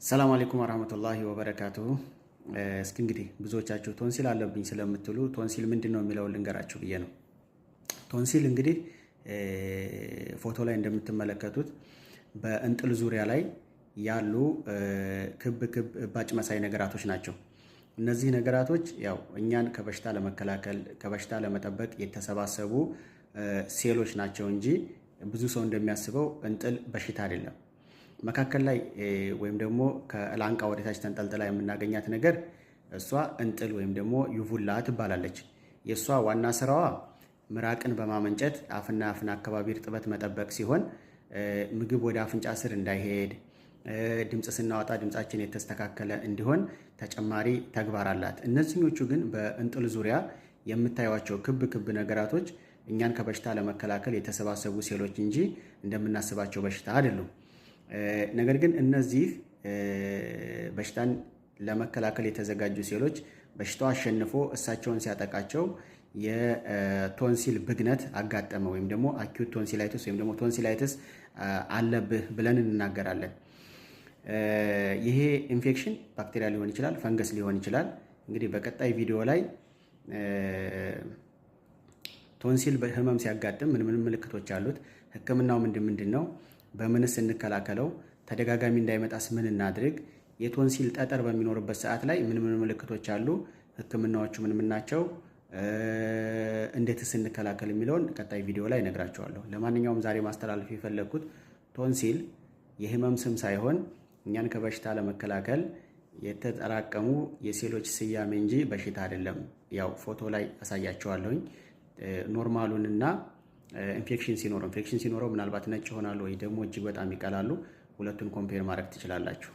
ሰላም አለይኩም ወራህመቱላሂ ወበረካቱሁ። እስኪ እንግዲህ ብዙዎቻችሁ ቶንሲል አለብኝ ስለምትሉ ቶንሲል ምንድነው የሚለውን ልንገራችሁ ብዬ ነው። ቶንሲል እንግዲህ ፎቶ ላይ እንደምትመለከቱት በእንጥል ዙሪያ ላይ ያሉ ክብ ክብ እባጭ መሳይ ነገራቶች ናቸው። እነዚህ ነገራቶች ያው እኛን ከበሽታ ለመከላከል ከበሽታ ለመጠበቅ የተሰባሰቡ ሴሎች ናቸው እንጂ ብዙ ሰው እንደሚያስበው እንጥል በሽታ አይደለም። መካከል ላይ ወይም ደግሞ ከላንቃ ወደታች ተንጠልጥላ የምናገኛት ነገር እሷ እንጥል ወይም ደግሞ ዩቡላ ትባላለች። የእሷ ዋና ስራዋ ምራቅን በማመንጨት አፍና አፍና አካባቢ እርጥበት መጠበቅ ሲሆን ምግብ ወደ አፍንጫ ስር እንዳይሄድ፣ ድምፅ ስናወጣ ድምፃችን የተስተካከለ እንዲሆን ተጨማሪ ተግባር አላት። እነዚህኞቹ ግን በእንጥል ዙሪያ የምታዩቸው ክብ ክብ ነገራቶች እኛን ከበሽታ ለመከላከል የተሰባሰቡ ሴሎች እንጂ እንደምናስባቸው በሽታ አይደሉም። ነገር ግን እነዚህ በሽታን ለመከላከል የተዘጋጁ ሴሎች በሽታው አሸንፎ እሳቸውን ሲያጠቃቸው የቶንሲል ብግነት አጋጠመ ወይም ደግሞ አኪዩት ቶንሲላይቲስ ወይም ደግሞ ቶንሲላይቲስ አለብህ ብለን እንናገራለን። ይሄ ኢንፌክሽን ባክቴሪያ ሊሆን ይችላል፣ ፈንገስ ሊሆን ይችላል። እንግዲህ በቀጣይ ቪዲዮ ላይ ቶንሲል ህመም ሲያጋጥም ምን ምን ምልክቶች አሉት፣ ህክምናው ምንድን ነው፣ በምንስ እንከላከለው፣ ተደጋጋሚ እንዳይመጣስ ምን እናድርግ፣ የቶንሲል ጠጠር በሚኖርበት ሰዓት ላይ ምን ምን ምልክቶች አሉ፣ ህክምናዎቹ ምን ምን ናቸው፣ እንዴትስ እንከላከል የሚለውን ቀጣይ ቪዲዮ ላይ እነግራቸዋለሁ። ለማንኛውም ዛሬ ማስተላለፍ የፈለግኩት ቶንሲል የህመም ስም ሳይሆን እኛን ከበሽታ ለመከላከል የተጠራቀሙ የሴሎች ስያሜ እንጂ በሽታ አይደለም። ያው ፎቶ ላይ አሳያቸዋለሁኝ። ኖርማሉንና ኢንፌክሽን ሲኖረው ምናልባት ነጭ ይሆናሉ ወይ ደግሞ እጅግ በጣም ይቀላሉ። ሁለቱን ኮምፔር ማድረግ ትችላላችሁ።